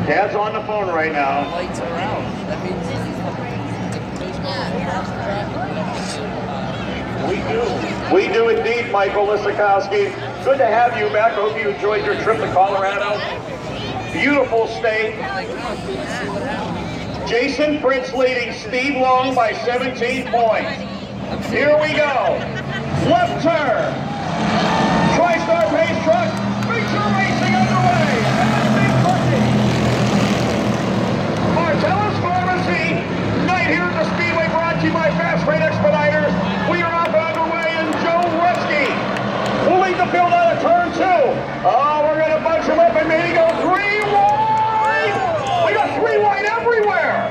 Dad's on the phone right now. Lights are out. That means We do indeed, Michael Lisakowski. Good to have you back. I hope you enjoyed your trip to Colorado. Beautiful state. Jason Prince leading Steve Long by 17 points. Here we go. Left turn. TriStar Pace Truck. Feature racing underway. Martellus Pharmacy. Night here at the Speedway brought to you by Fast Freight Expeditors. We are off underway and Joe Rusky will lead the field out of turn 2. Oh, we're going to bunch him up and maybe go 3 wide. We got 3 wide everywhere.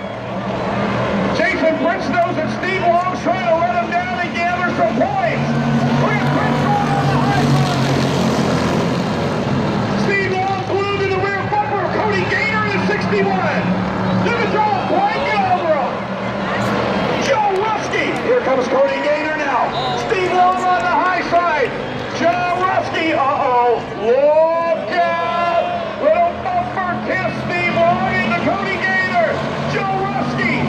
Jason Prince knows that Steve Long's trying to let him down and gather some points. Steve Long glued to the rear bumper. Cody Gaynor in the 61. Look at Joe blanket over him. Joe Rusky. Here comes Cody Gaynor now. Steve Long on the high side. Joe Rusky. Uh-oh. Look out. Little bumper kiss. Steve Long into Cody Gaynor. Joe Rusky.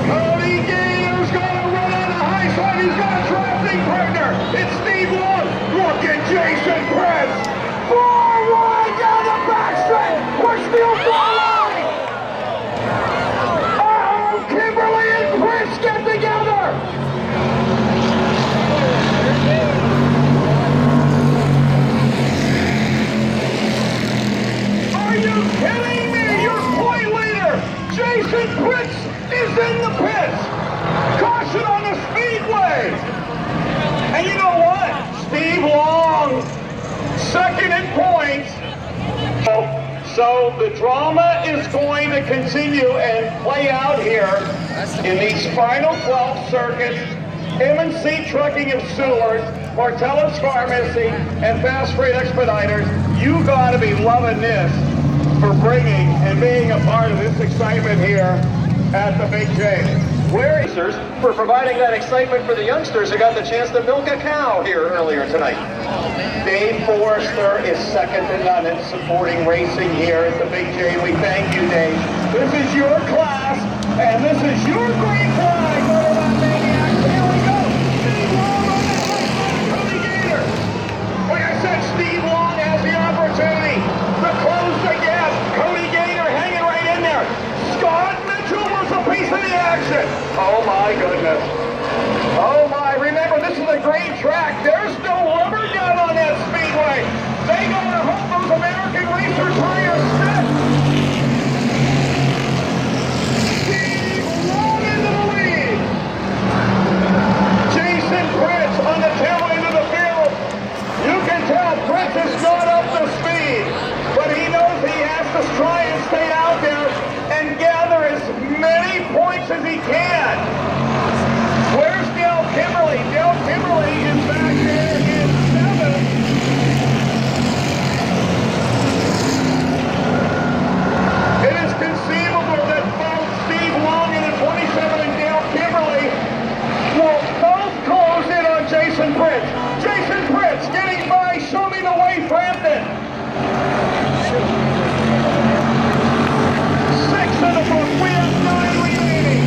Cody Gaynor's going to run on the high side. He's got a drafting partner. It's Steve Long. Look at Jason Prince. Forward down the backstretch. We're still following. Uh-oh. Kimberly and Prince get together. Are you kidding me? Your point leader, Jason Prince, is in the pits. Caution on the speedway. And you know what? Steve Long, second in points. So the drama is going to continue and play out here in these final 12 circuits. M&C Trucking of Seward, Martellus Pharmacy, and Fast Freight Expeditors. You got to be loving this for bringing and being a part of this excitement here at the Big J. Racers for providing that excitement for the youngsters who got the chance to milk a cow here earlier tonight. Dave Forrester is second to none in supporting racing here at the Big J. We thank you, Dave. This is your class, and this is your green flag. Here we go. Steve Long on the high side, Cody Gaynor. Like I said, Steve Long has the opportunity to close the gap. Cody Gaynor hanging right in there. Scott Mitchell wants a piece of the action. Oh my goodness. Oh my, remember this is a great track. There's no rubber down on that speedway. They gotta hope those American racer tires stick. Steve Long into the lead. Jason Prince on the tail end of the field. You can tell Prince is not up to speed, but he knows he has to try and stay out there and gather as many points as he can. Where's Dale Kimberly? Dale Kimberly is back there in 7th. It is conceivable that both Steve Long in the 27 and Dale Kimberly will both close in on Jason Prince. Jason Prince getting by Show Me the Way Frampton. 6 in the book. We have 9 remaining.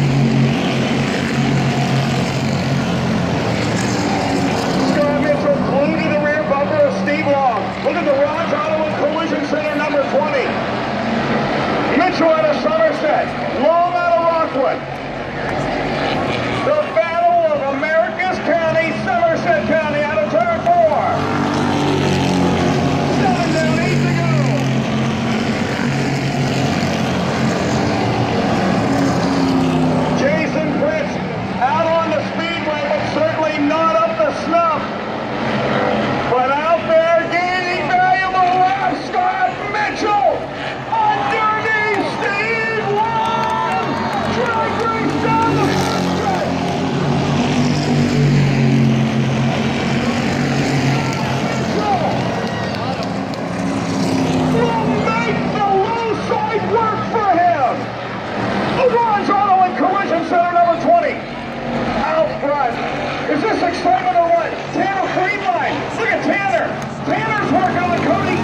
Scott Mitchell glued to the rear bumper of Steve Long. Look at the Rogers Auto and Collision Center number 20. Mitchell out of Somerset. Long out of Rockwood. The Battle of America's County, Somerset County out of turn 4. 7 down, 8 to go. Jason Prince out on the speedway, but certainly not up to snuff. But out there gaining valuable laps, Scott Mitchell underneath Steve Long. Drag race down the stretch. Will make the low side work for him. LeBron's Auto and Collision Center number 20. Out front. Is this excitement or what? Tanner Greenline. Look at Tanner. Tanner's working on Cody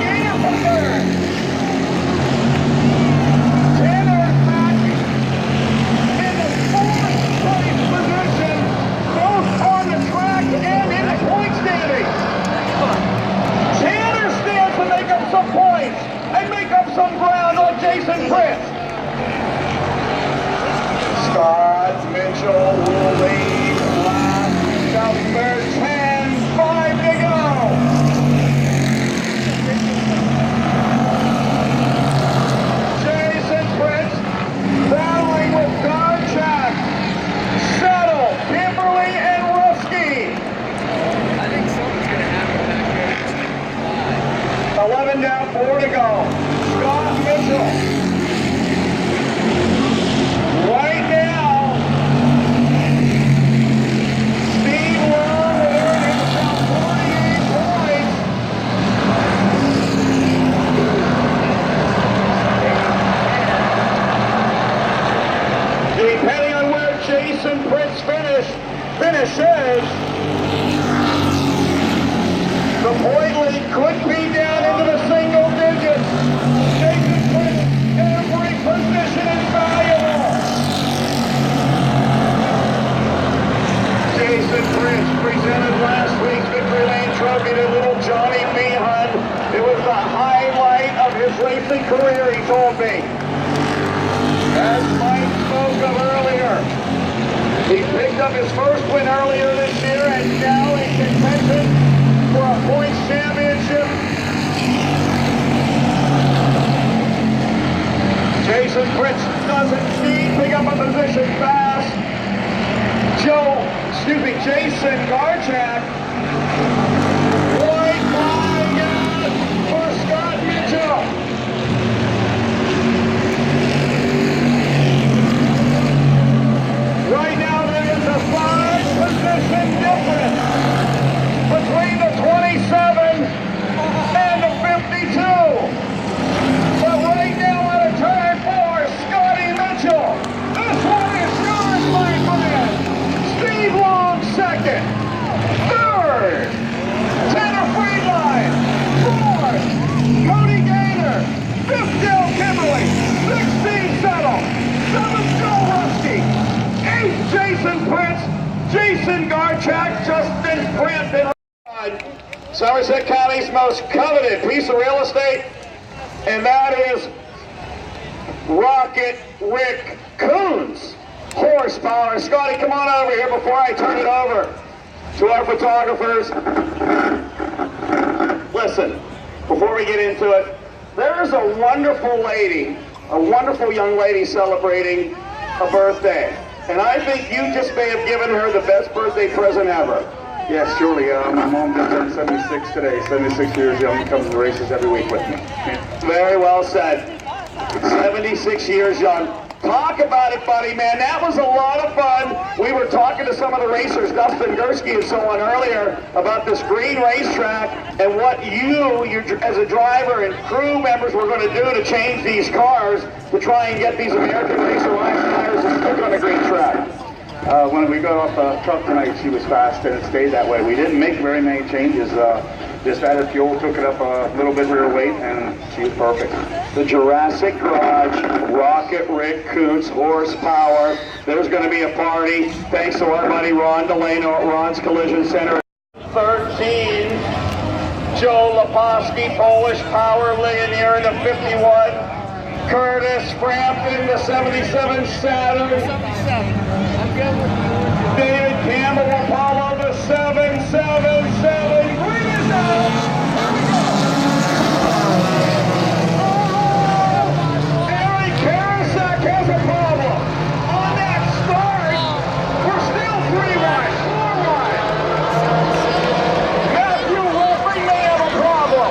finish is, the point lead could be down into the single digits. Jason Prince, every position is valuable. Jason Prince presented last week's Victory Lane Trophy to little Johnny Meehan. It was the highlight of his racing career, he told me. As Mike spoke of earlier, he picked up his first win earlier this year and now in contention for a points championship. Jason Prince doesn't need to pick up a position fast. Jason Garchak. White flag out for Scott Mitchell. Right now there is a 5-position difference between the 27 and the 52. But right now out of turn 4, Scotty Mitchell. This one is yours, my friend. Steve Long second. Third, Tanner Friedline. Fourth, Cody Gaynor. Fifth, Dale Kimberly. 16, Settle. 7th, Joe Rusty. 8th, Jason Prince. Jason Garchak, Justin Frampton. Somerset County's most coveted piece of real estate, and that is Rocket Rick Coons. Horsepower. Scotty, come on over here before I turn it over to our photographers. Listen, before we get into it, there is a wonderful lady, a wonderful young lady celebrating a birthday. And I think you just may have given her the best birthday present ever. Yes, surely. My mom just turned 76 today, 76 years young, comes to races every week with me. Very well said. 76 years young. Talk about it, buddy, man. That was a lot of fun. We were talking to some of the racers, Dustin Gursky and so on earlier, about this green racetrack and what you as a driver and crew members were going to do to change these cars to try and get these American Racer Line tires to stick on the green track. When we got off the truck tonight, she was fast, and it stayed that way. We didn't make very many changes. Just added fuel, took it up a little bit rear weight, and she was perfect. The Jurassic Garage, Rocket Rick Coots, horsepower. There's going to be a party. Thanks to our buddy Ron Delano at Ron's Collision Center. 13, Joe Leposki, Polish Power Ligonier in the 51. Curtis Frampton, the 77 Saturn. David Campbell, Apollo, the 777. Green is out. Eric Karasak has a problem. On that start, we're still 3 wide, 4 wide. Matthew Wolfing may have a problem.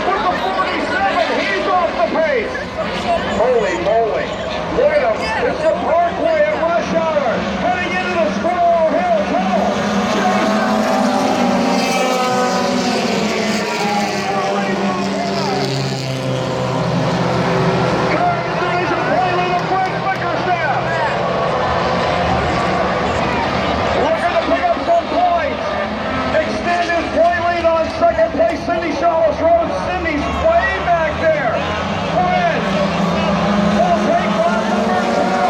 With the 47, he's off the pace. Holy moly. Look at him. It's the Parkway at rush hour. Heading into the Squirrel Hill Tunnel. Congratulations, Haley to Frank Bickerstaff. Looking to pick up some points. Extend his point lead on second place, Cindy Shawless Road. Cindy's way back there. Fred will take lap number 2.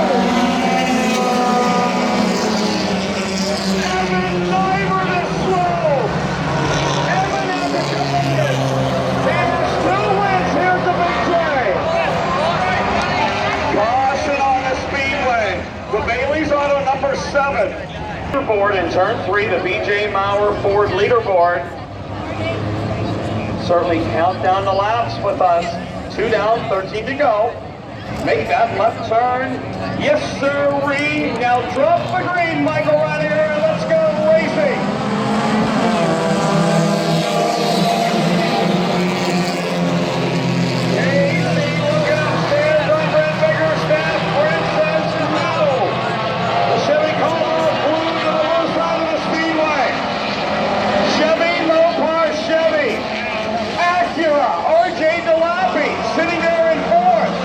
Evan Nybert is slow. Evan has a commitment. He has 2 wins here at the Big J. Caution on the speedway. The Bailey's auto number 7. Leaderboard in turn 3, the BJ Maurer Ford leaderboard. Certainly count down the laps with us. 2 down, 13 to go. Make that left turn. Yes, sir-ree. Now drop the green, Michael, right here, and let's go racing. Casey looking upstairs on Brent Bickerstaff. Brent says no. The Chevy Caldwell flew to the low side of the speedway. Chevy, Mopar, Chevy. Acura, RJ DeLappy, sitting there in 4th.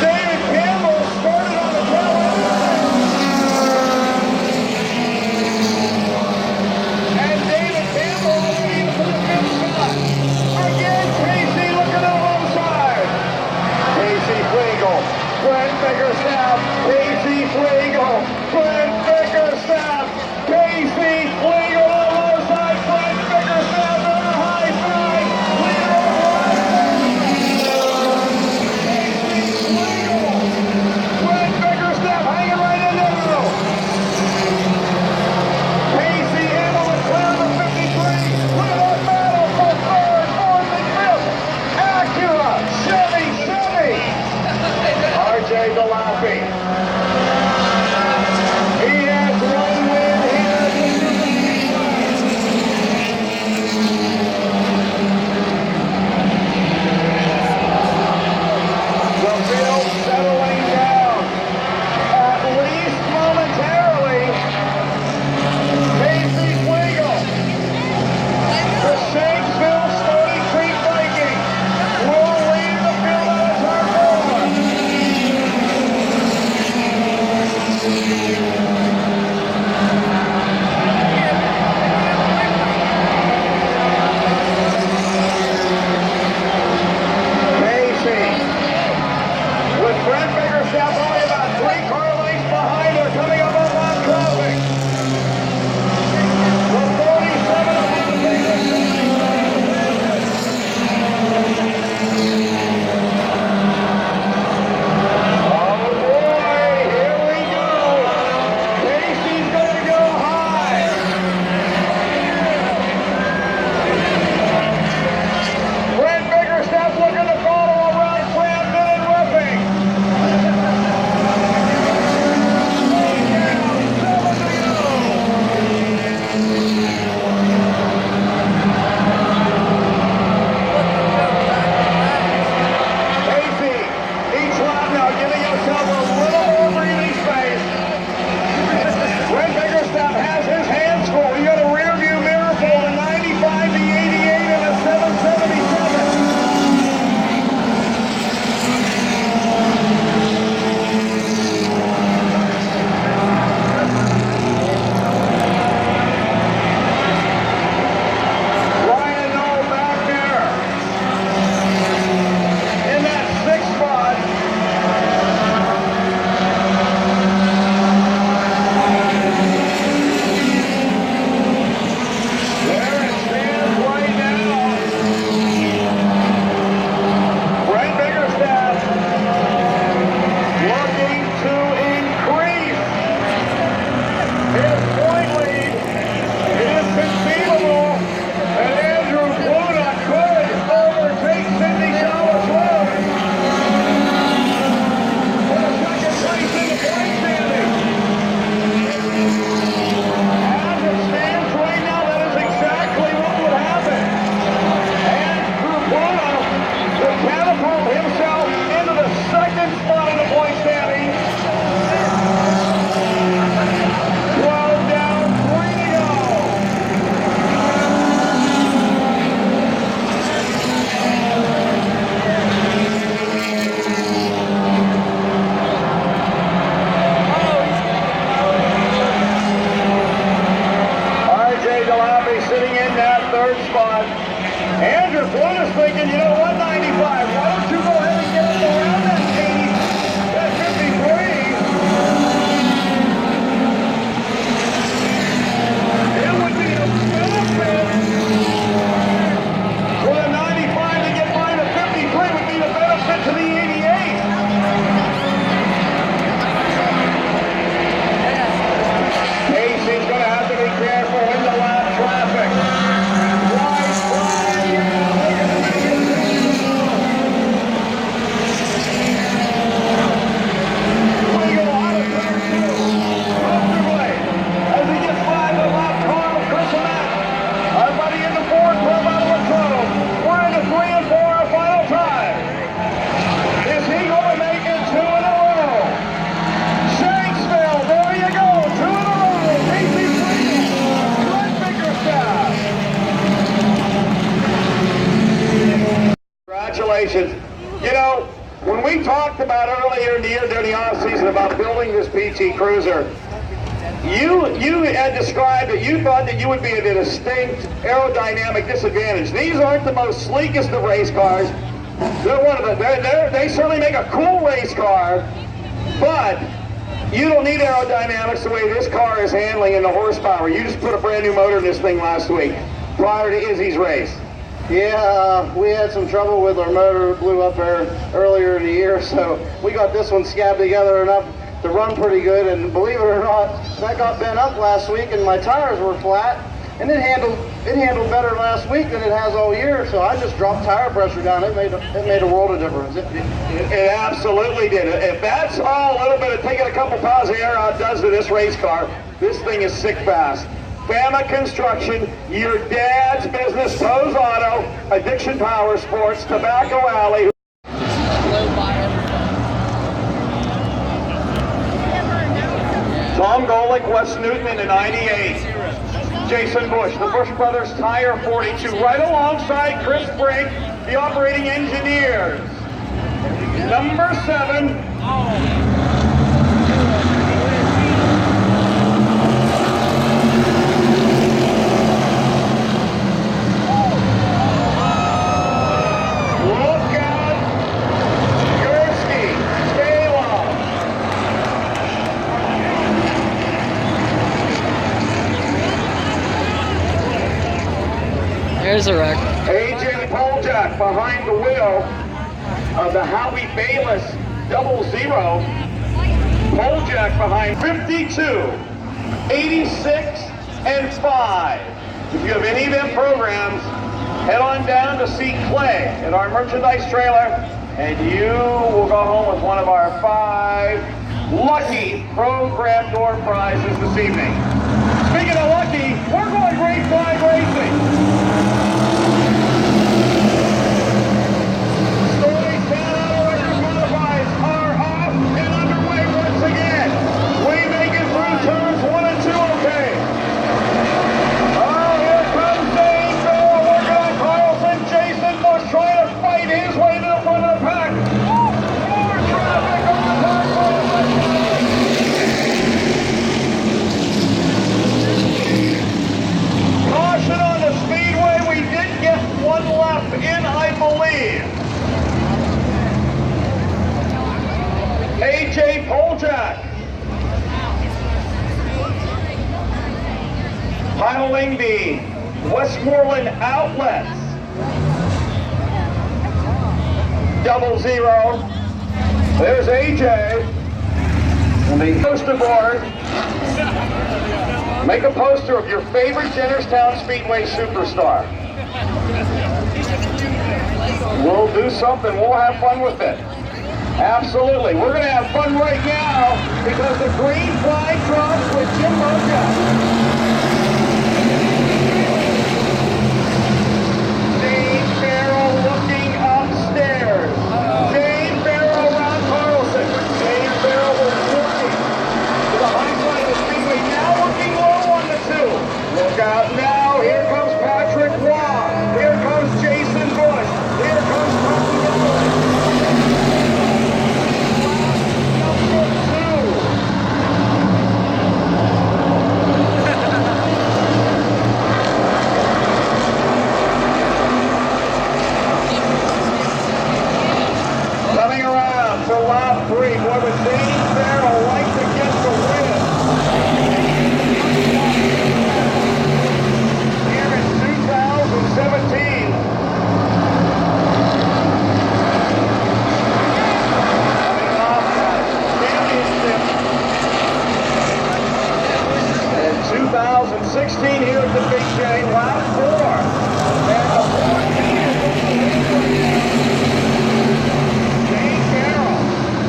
David Campbell started on the tail end. the offseason about building this PT Cruiser, you had described that you thought that you would be at a distinct aerodynamic disadvantage. These aren't the most sleekest of race cars. They're one of the, they certainly make a cool race car, but you don't need aerodynamics the way this car is handling in the horsepower. You just put a brand new motor in this thing last week, prior to Izzy's race. Yeah, we had some trouble with our motor. It blew up there earlier in the year, so we got this one scabbed together enough to run pretty good. And believe it or not, that got bent up last week, and my tires were flat, and it handled better last week than it has all year. So I just dropped tire pressure down. It made a world of difference. It absolutely did. If that's all a little bit of taking a couple pounds of air out does to this race car, this thing is sick fast. Fama Construction, your dad's business, Poe's Auto, Addiction Power Sports, Tobacco Alley. Tom Golick, West Newton in the 98. Jason Bush, the Bush Brothers Tire 42, right alongside Chris Brink, the operating engineers. Number 7. There's a wreck. AJ Poljak behind the wheel of the Howie Bayless 00. Poljak behind 52, 86, and 5. If you have any of them programs, head on down to see Clay at our merchandise trailer, and you will go home with one of our 5 lucky program door prizes this evening. Speaking of lucky, we're going grade 5 racing. Turns 1 and 2, okay. Oh, here comes Zane, Ferrell working on Carlson. Jason Bush trying to fight his way to the front of the pack. More traffic on the pack. Caution on the speedway. We did get one lap in, I believe. AJ Poljak. Piling the Westmoreland Outlets 00. There's AJ. And the poster board. Make a poster of your favorite Jennerstown Speedway superstar. We'll do something. We'll have fun with it. Absolutely. We're going to have fun right now because the green flag drops with Jim Moja. Ferrell looking upstairs. Dave Ferrell around Carlson. Dave Ferrell was working to the high side of the speedway. Now looking low on the 2. Look out now. Here comes Patrick Waugh. Here comes Jason Bush. Here comes Tom Golick. Number 2. Coming around for lap 3, boy, with Zane Ferrell like to get the win. Here in 2017. Coming off that championship. In 2016 here at the Big J, lap 4. And the 14 is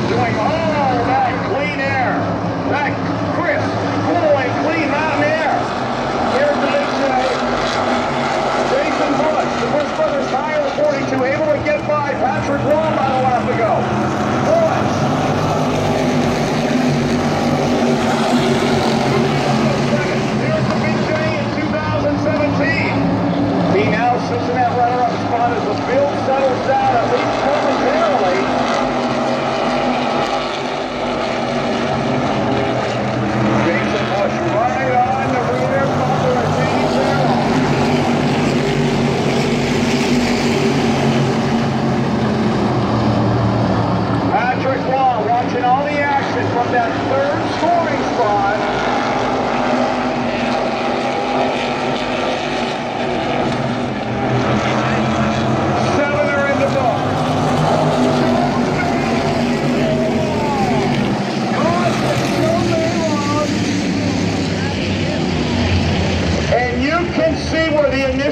doing all that clean air, that crisp, cool and clean mountain air. Here's the Big J. Jason Bush, the Bush Brothers Tire 42, able to get by Patrick Waugh about a lap ago. Bush. Here's the Big J in 2017. He now sits in that runner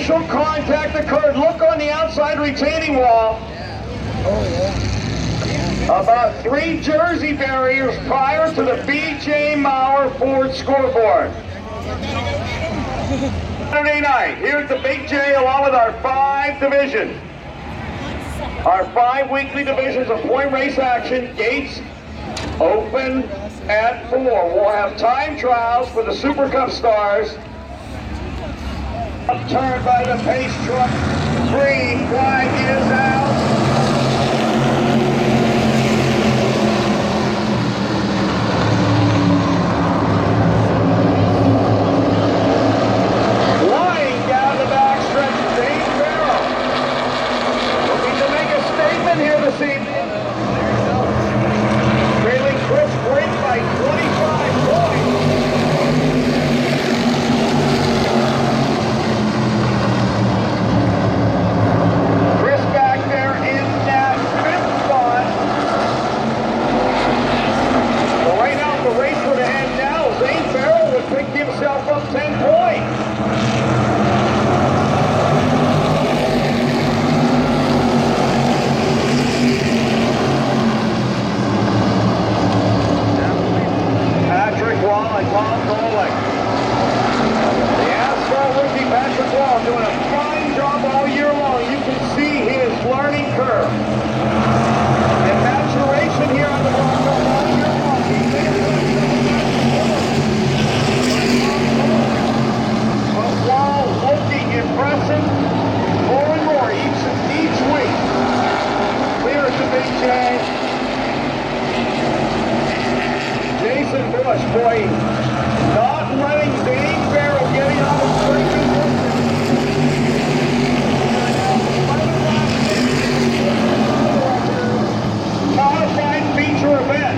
initial contact occurred. Look on the outside retaining wall. About 3 jersey barriers prior to the B.J. Maurer Ford scoreboard. Saturday night, here at the Big J, along with our 5 divisions. Our 5 weekly divisions of point race action. Gates open at 4. We'll have time trials for the Super Cup stars. Upturned by the pace truck. Green flag is out. Lying down the backstretch, Zane Ferrell. Looking to make a statement here this evening. Trailing Chris Brink by 25 points. Chris back there in that 5th spot. So right now, if the race were to end now, Zane Ferrell would pick himself up 10 points. Patrick Wall and Tom Golick. The asphalt rookie Patrick Wall doing a fine job all year long. You can see his learning curve and maturation here on the Bronco all year long. But Wall looking impressive more and more each week. Clear at the Big J. Jason Bush, boy, not letting Zane Ferrell getting out of striking distance. Modified feature event.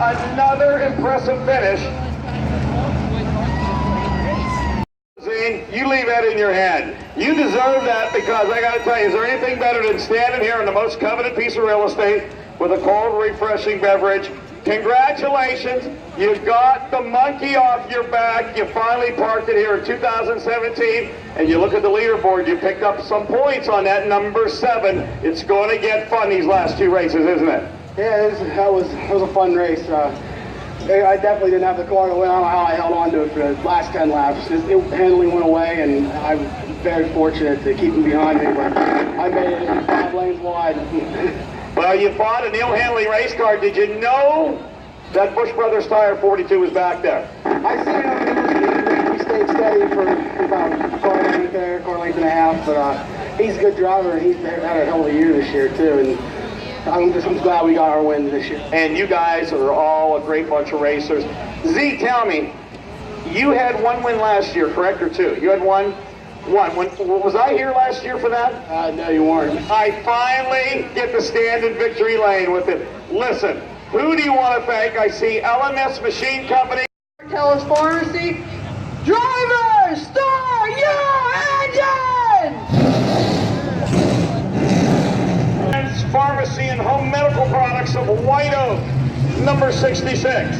Another impressive finish. Zane, you leave that in your head. You deserve that, because I got to tell you, is there anything better than standing here in the most coveted piece of real estate with a cold, refreshing beverage? Congratulations, you got the monkey off your back. You finally parked it here in 2017, and you look at the leaderboard, you picked up some points on that number 7. It's going to get fun these last 2 races, isn't it? Yeah, it was a fun race. I definitely didn't have the car to win. I don't know how I held on to it for the last 10 laps. It handling went away, and I was very fortunate to keep him behind me, but I made it 5 lanes wide. Well, you bought a Neil Hanley race car. Did you know that Busch Brothers Tire 42 was back there? I seen him. We stayed steady for about a car length and a half, but he's a good driver, and he's had a hell of a year this year, too. And I'm just glad we got our win this year. And you guys are all a great bunch of racers. Z, tell me, you had 1 win last year, correct, or 2? You had 1? Was I here last year for that? No, you weren't. I finally get to stand in victory lane with it. Listen, who do you want to thank? I see LMS Machine Company. Martellus Pharmacy. Drivers, start your engine! Pharmacy and Home Medical Products of White Oak, number 66.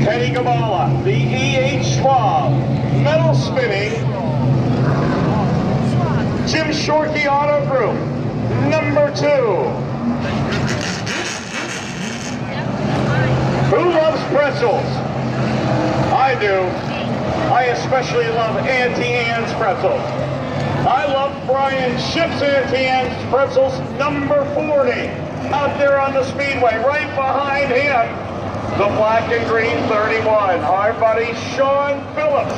Teddy Gibala, the E.H. Schwab, Metal Spinning, Jim Shorkey Auto Group, number 2. Who loves pretzels? I do. I especially love Auntie Anne's pretzels. I love Brian Ship's Auntie Anne's pretzels, number 40. Out there on the speedway, right behind him, the black and green 31. Our buddy Shawn Phillips.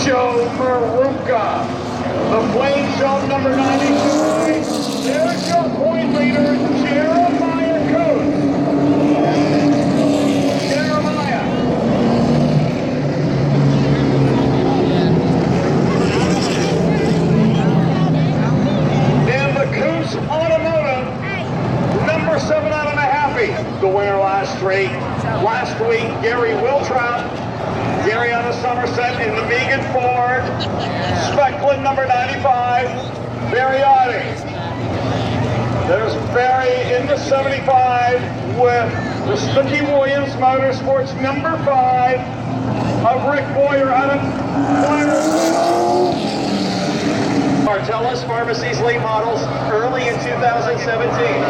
Joe Maruka. The flame show number 92. There's your point leader, Jeremiah Coates. Jeremiah. And the Coos Automotive, number 7 out of the happy. The winner last week, Gary Wiltrout. Gary on the Somerset in the Megan Ford. Specklin number 95. Barry Oddie. There's Barry in the 75 with the Snooky Williams Motorsports number 5 of Rick Boyer out of Martellus Pharmacy's late models early in 2017.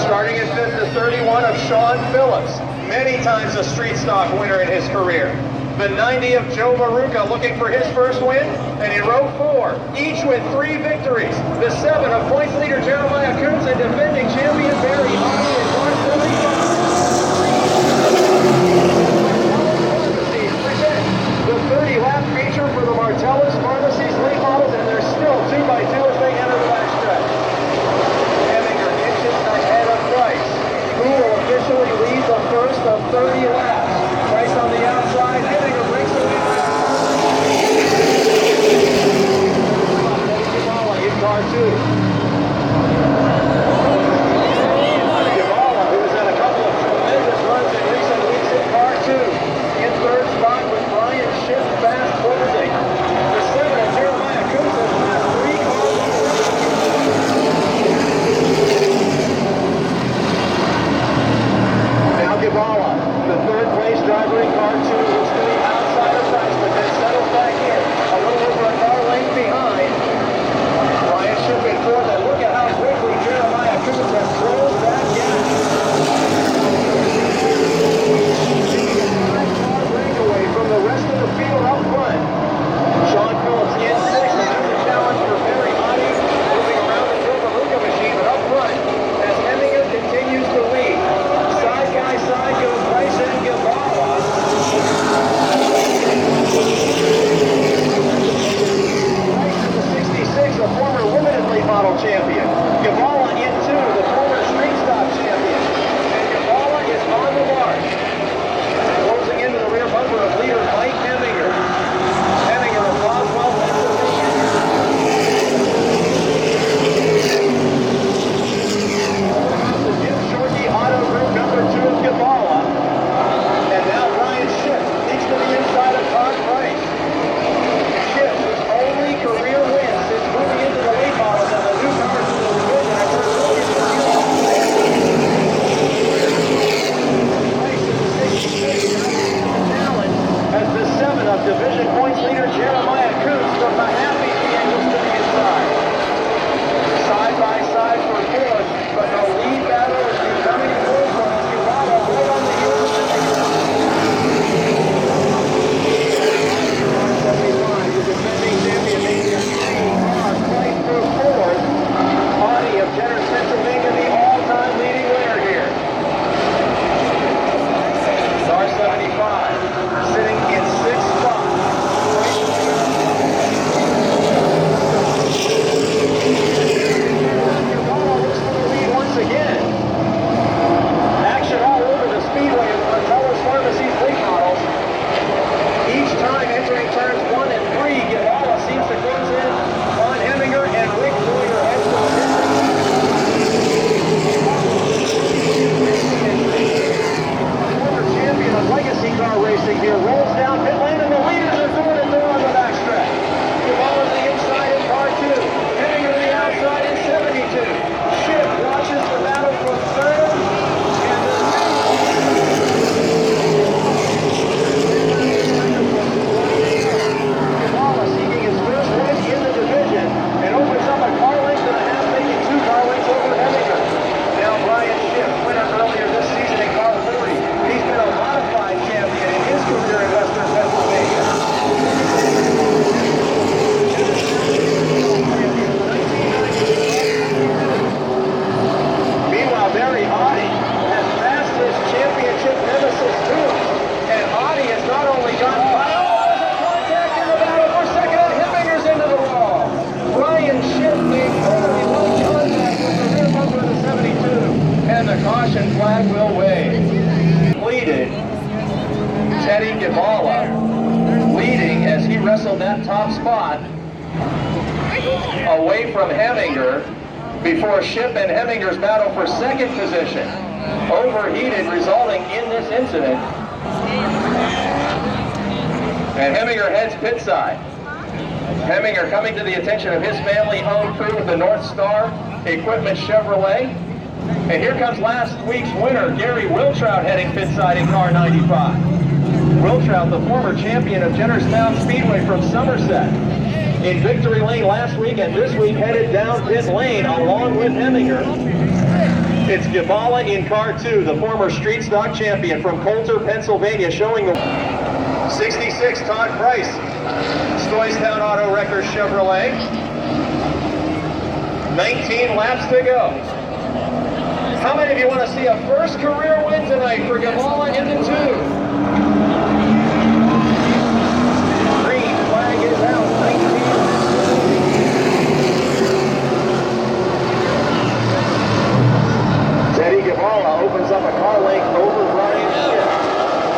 Starting at 5th to 31 of Shawn Phillips, many times a street stock winner in his career. The 90 of Joe Maruka looking for his first win, and in row 4, each with 3 victories. The 7 of points leader Jeremiah Coons and defending champion Barry Oddie in car 75. The 30-lap feature for the Martellus Pharmacy's late models, and they're still 2x2 as they enter the backstretch. Having your inches ahead of Price, who will officially lead the first of 30 laps. Price on the outside, hitting a race away. Teddy Gibala in car 2. Gibala racing here. Rolls down pit lane, and the leaders are doing it there on the backstretch. Gibala to the inside in car 2. Heading to the outside in 72. Schiff watches the battle from third. And Gibala seeking his first win in the division and opens up a car length and a half, making 2 car lengths over Heminger. Now Brian Schiff, winner earlier this season in car 40. He's been a modified champion in his career in Western Pennsylvania. Meanwhile, Barry Audi has passed his championship nemesis to him. And Audi has not only gotten by, there's a contact in the battle for second, and Hemminger's into the wall. Brian Schiff made totally no contact with the rear bumper of the 72, and the caution flag will wave. Leaded Teddy Gibala, leading as he wrestled that top spot away from Heminger before Schiff and Hemminger's battle for second position overheated, resulting in this incident. And Heminger heads pit side. Heminger coming to the attention of his family-owned crew with the North Star Equipment Chevrolet. And here comes last week's winner, Gary Wiltrout, heading pit side in car 95. Wiltrout, the former champion of Jennerstown Speedway from Somerset, in victory lane last week, and this week headed down pit lane along with Heminger. It's Gibala in car 2, the former street stock champion from Coulter, Pennsylvania, showing the 66 Todd Price, Stoystown Auto Wreckers Chevrolet. 19 laps to go. How many of you want to see a first career win tonight for Gibala in the 2? Green flag is out, 19. Teddy Gibala opens up a car length over Brian Schiff.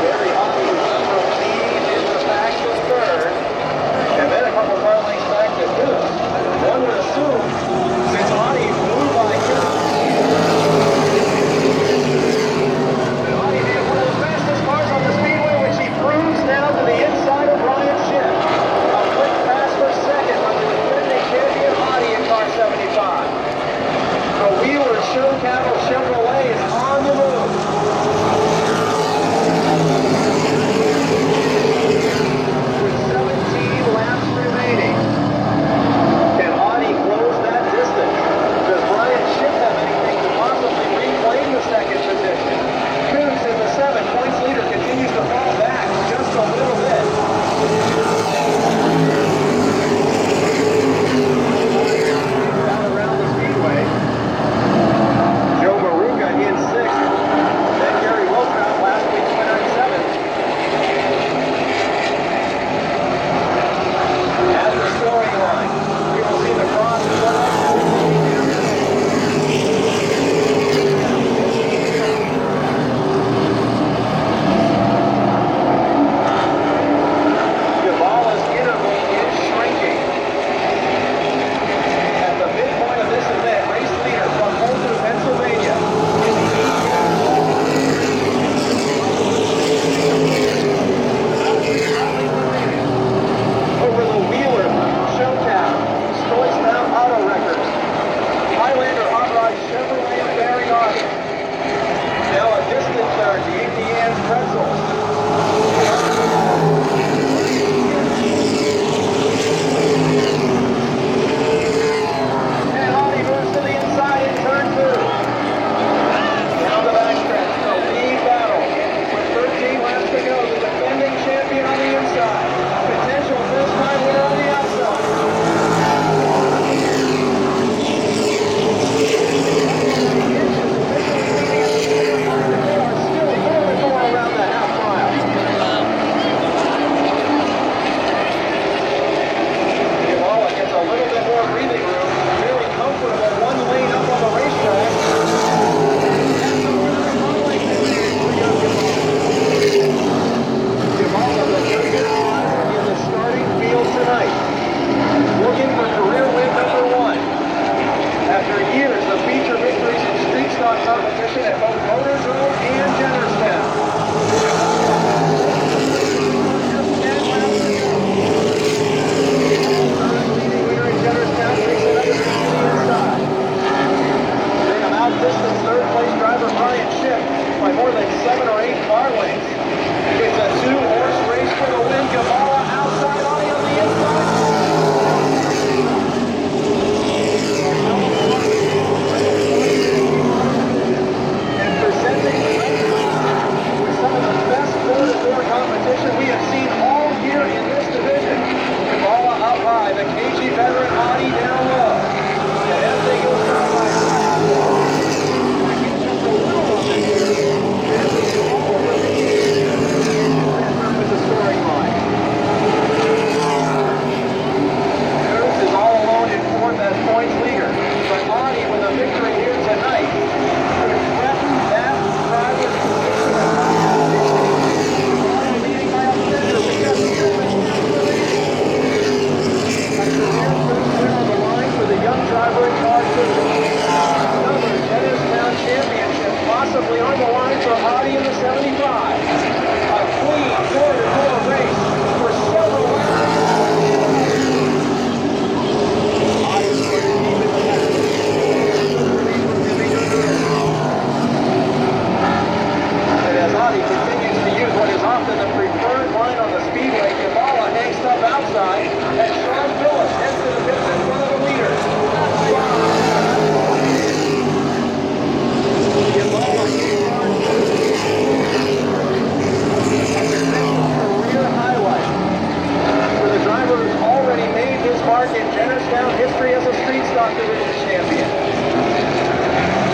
Very happy with number lead in the back to third. And then a couple car lengths back to fifth. One would assume, since Audi flew by Schiff, Audi had one of the fastest cars on wings. It's a two-horse race for the win. Gibala outside, Audi on the inside. And presenting with some of the best door-to-door competition we have seen all year in this division. Gibala up high, the KG veteran Audi down low. And as they go side by side, just a little on the gear. With the scoring line. Cruz is all alone in fourth as points leader. But Audi with a victory here tonight could threaten that driver's position. Leading by a fender because a career first win on the line for the young driver in car 2. Another Jennerstown championship possibly on the line for Audi in the 75. A clean door-to-door race for several and as Audi continues to use what is often the preferred line on the speedway, Gibala hangs up outside, and Shawn Phillips heads to the pits in front of the leaders. Career highlight for the driver who's already made his mark in Jennerstown history as a street stock division champion.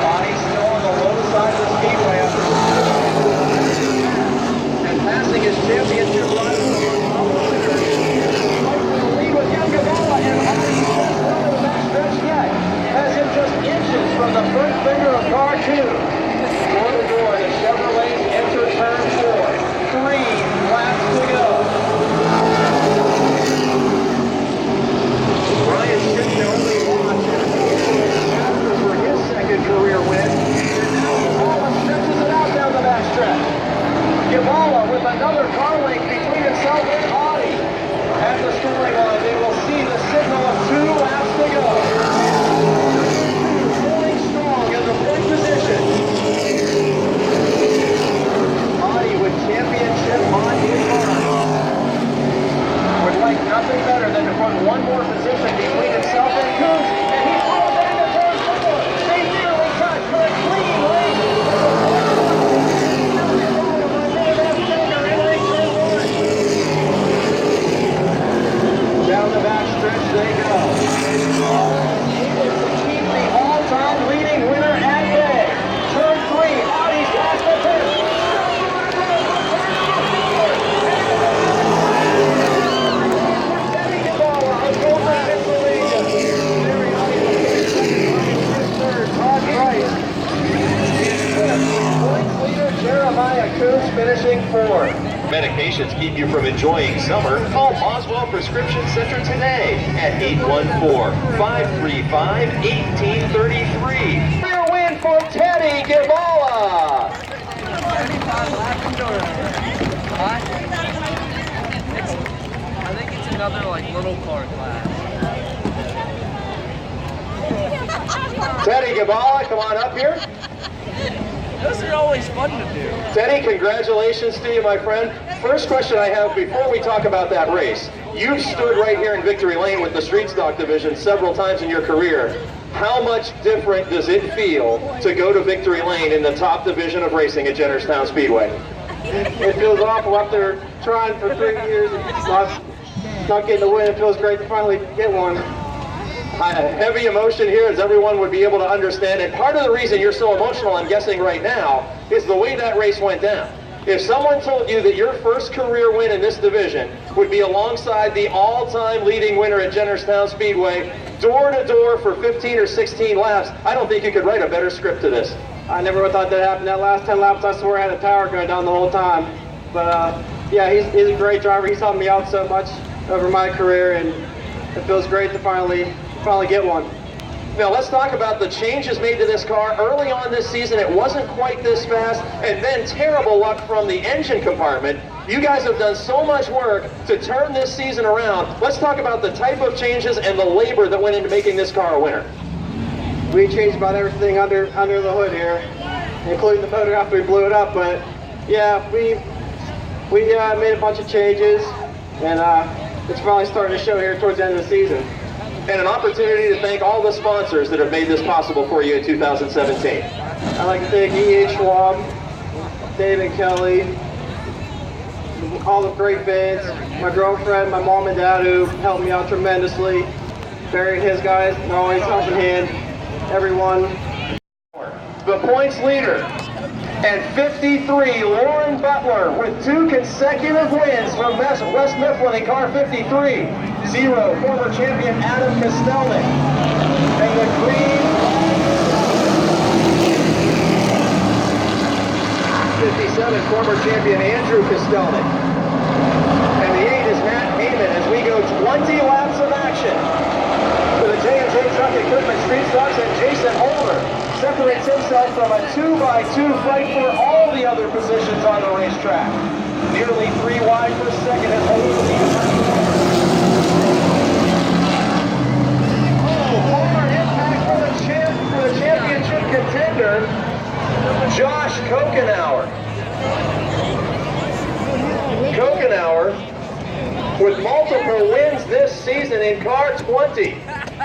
Audi still on the low side of the speedway after and passing his championship run. Lead with young Gibala, and Audi just not in the backstretch yet. Has him just inches from the front fender of car 2. Door to door, the Chevrolets enter turn 4. 3 laps to go. Brian Schick only launched for his second career win. And now Gibala stretches it out down the backstretch. Gibala with another car length between himself and Audi. At the scoring line, they will see the signal of 2 laps to go. Holding strong in the point position. Audi with championship on his mind. Would like nothing better than to put one more position between himself and Coons, and he throws it into turn 4. They nearly touch for a clean race. Down the back stretch they go. Able to keep the all-time leading winner at bay. Turn 3, Audi's past the pit. Teddy Gibala on pole for Pennsylvania. Mary Audi third, Todd Price. Points leader Jeremiah Coons finishing 4th. Medications keep you from enjoying summer. Call Boswell Prescription Center today at 814-535-1833. Clear win for Teddy Gibala. 35 laps into it. I think it's another like little car class. Teddy Gibala, come on up here. Those are always fun to do. Teddy, congratulations to you, my friend. First question I have before we talk about that race. You've stood right here in Victory Lane with the Street Stock Division several times in your career. How much different does it feel to go to Victory Lane in the top division of racing at Jennerstown Speedway? It feels awful after trying for 3 years and not getting a win. It feels great to finally get one. Heavy emotion here, as everyone would be able to understand. And part of the reason you're so emotional, I'm guessing right now, is the way that race went down. If someone told you that your first career win in this division would be alongside the all-time leading winner at Jennerstown Speedway, door to door for 15 or 16 laps, I don't think you could write a better script to this. I never would have thought that happened. That last 10 laps, I swear I had a tower going down the whole time. But yeah, he's a great driver. He's helped me out so much over my career, and it feels great to finally get one. Now let's talk about the changes made to this car. Early on this season, it wasn't quite this fast, and then terrible luck from the engine compartment. You guys have done so much work to turn this season around. Let's talk about the type of changes and the labor that went into making this car a winner. We changed about everything under the hood here, including the motor after we blew it up, but Yeah, we made a bunch of changes, and it's finally starting to show here towards the end of the season. And an opportunity to thank all the sponsors that have made this possible for you in 2017. I'd like to thank E.H. Schwab, Dave and Kelly, all the great fans, my girlfriend, my mom and dad who helped me out tremendously, Barry and his guys, they're always helping hand, everyone. The points leader and 53, Lauren Butler, with 2 consecutive wins from West Mifflin in car 53. 0, former champion Adam Kostelnik. And the green 57, former champion Andrew Kostelnik. And the 8 is Matt Heyman as we go 20 laps of action. For the J&J Truck Equipment Street Stocks, and Jason Holder separates himself from a 2x2 fight for all the other positions on the racetrack. Nearly 3 wide per second as Holder leads. Hard impact for the championship contender, Josh Kokenauer. Kokenauer, with multiple wins this season in car 20,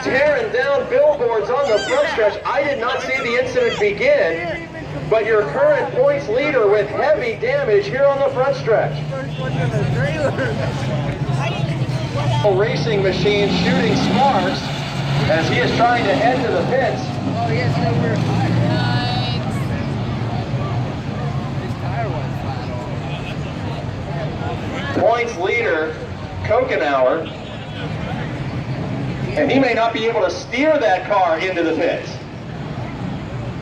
tearing down billboards on the front stretch. I did not see the incident begin, but your current points leader with heavy damage here on the front stretch. Racing machine shooting sparks as he is trying to head to the pits. Oh, yes, no, we're his tire was flat on. Points leader, Kokenauer, and he may not be able to steer that car into the pits.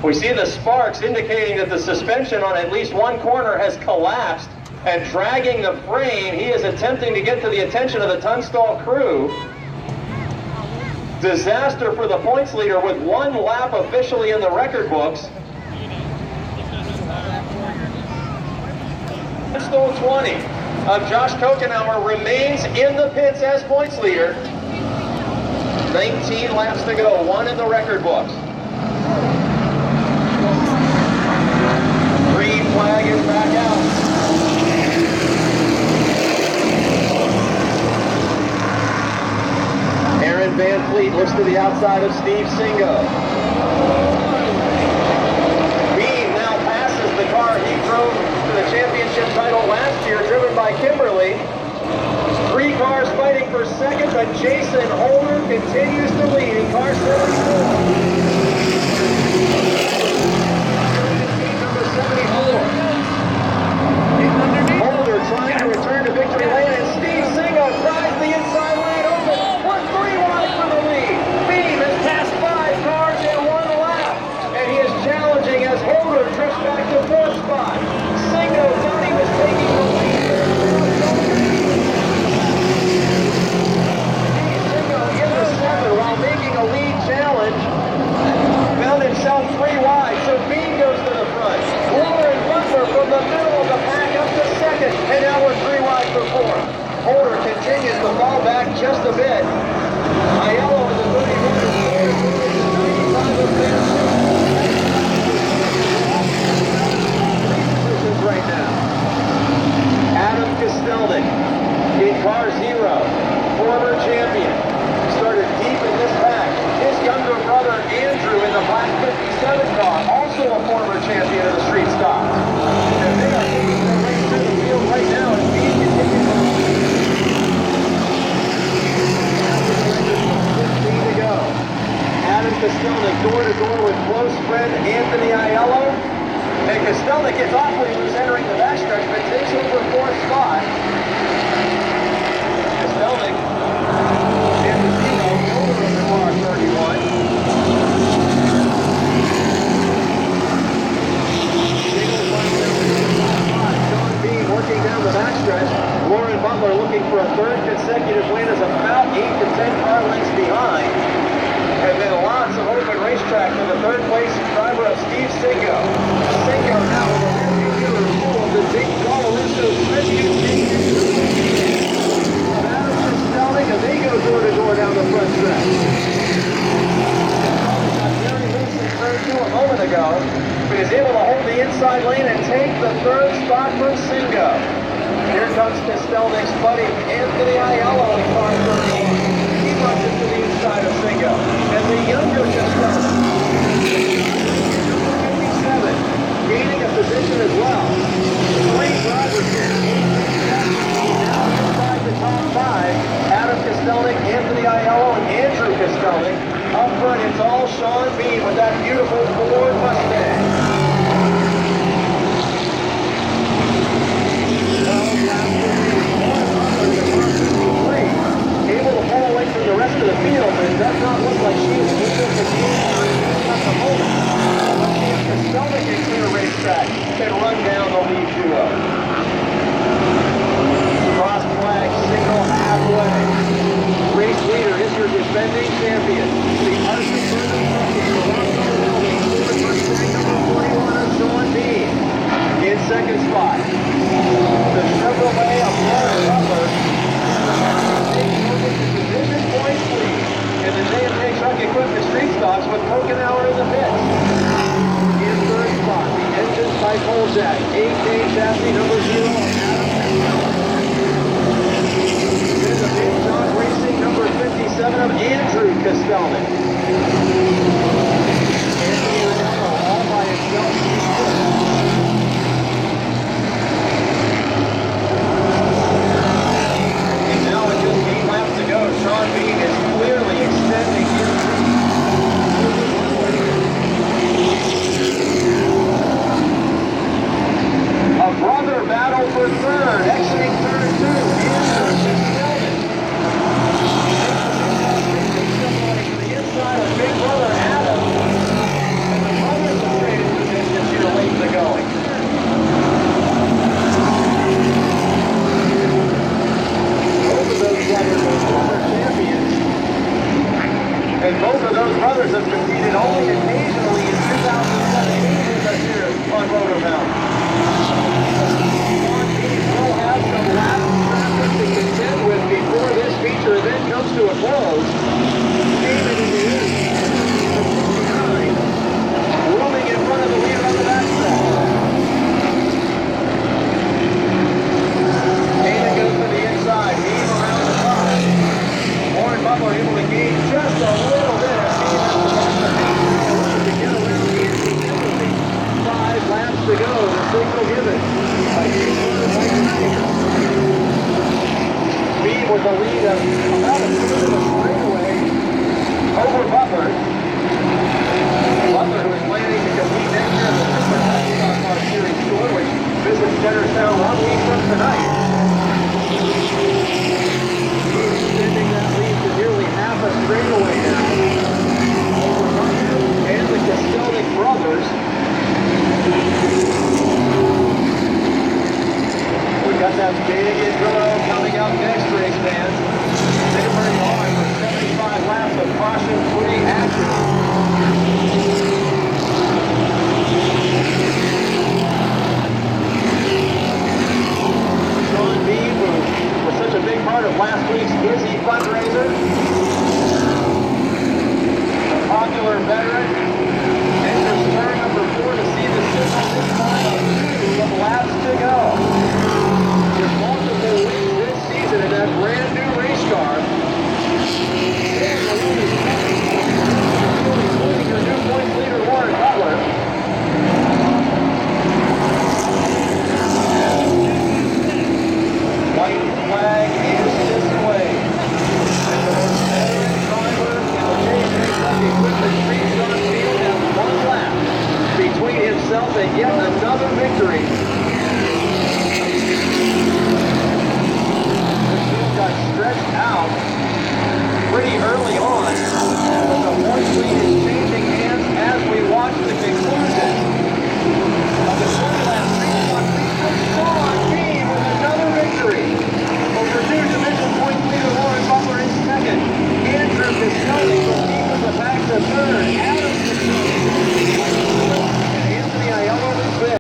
We see the sparks indicating that the suspension on at least one corner has collapsed and dragging the frame. He is attempting to get to the attention of the Tunstall crew. Disaster for the points leader with 1 lap officially in the record books. Tunstall 20 of Josh Kokenauer remains in the pits as points leader. 19 laps to go, 1 in the record books. Green flag is back out. Aaron Van Fleet looks to the outside of Steve Singo. Bean now passes the car he drove to the championship title last year, driven by Kimberly. 3 cars fighting for second, but Jason Holder continues to lead in car 74. Number 74. Holder trying to return to victory lane, and Steve Singo pries the inside lane open. We're 3 wide for the lead. Beam has passed 5 cars in 1 lap, and he is challenging as Holder drifts back to 4th spot. Singo thought he was taking the lead. While making a lead challenge, found himself 3 wide, so Bean goes to the front. Lauren Butler from the middle of the pack up to second, and now we're 3 wide for 4th. Holder continues to fall back just a bit. Aiello in the 31 right now. Adam Kostelnik in car 0, former champion. Started deep in this pack. His younger brother Andrew in the black 57 car, also a former champion of the street stock. And they are taking the race through the field right now as Bean continues to go. Adam Kostelnik door to door with close friend Anthony Aiello. And Kostelnik gets awfully loose entering the backstretch, but takes over 4th spot. Kostelnik in the 0, over in the car 31. Shawn Bean working down the backstretch. Lauren Butler looking for a 3rd consecutive win is about 8 to 10 car lengths behind. And then lots of open racetrack for the 3rd place driver of Steve Singo. Singo now with a rear-view full of the big Guadalupe tribute team. Adam Kostelnik as they go door to door down the front stretch. Got very loose in turn 2 a moment ago, but is able to hold the inside lane and take the 3rd spot comes Kostelnik's buddy, Anthony Aiello in car 31. He runs into the inside of Singo. And the younger Kostelnik, 57, gaining a position as well. 3 drivers here. Now inside the top 5. Adam Kostelnik, Anthony Aiello, and Andrew Kostelnik. Up front, it's all Shawn Bean with that beautiful Ford Mustang. Able to pull away from the rest of the field, but it does not look like she is able to gain at the moment. Kostelnik a clear racetrack can run down the lead duo. Cross flag signal halfway. Race leader is your defending champion. The Arctic Burger number 41 of Shawn Bean in second spot. The Chevrolet of Lauren Butler taking over the division points lead in the J&J Truck Equipment Street Stocks with Pokenauer in the pits. In third spot, the engines by Kolchak, 8K chassis number 0. In the pit shot racing number 57 of Andrew Kostelnik. Anthony Aiello all by himself. To go. Shawn Bean is clearly extending his lead. A brother battle for third, exiting turn 2. To the inside of big brother Adam. And the brothers have traded positions here late in the going. Both of those brothers are former champions. And both of those brothers have competed only occasionally in 2017 with us here on Rotor Mountain. Shawn Bean will have some lap traffic to contend with before this feature event comes to a close. David in the east, 59, rooming in front of the leader on the backstretch. David goes to the inside, Bean around the side. Warren Butler able to gain just a little bit as he has to get around the inconsistency. 5 laps to go, the signal given by Bean with a lead of about a third of a straightaway over Butler. Butler, who is planning to compete next year in the Super Stock Car Series Tour, which visits Jennerstown 1 week from tonight. Extending that lead to nearly half a straightaway now. Over Butler and the Kostelnik brothers. We got that big intro coming up next, race fans. Stay very hard for 75 laps of caution-free action. Shawn Bean was such a big part of last week's Izzy fundraiser.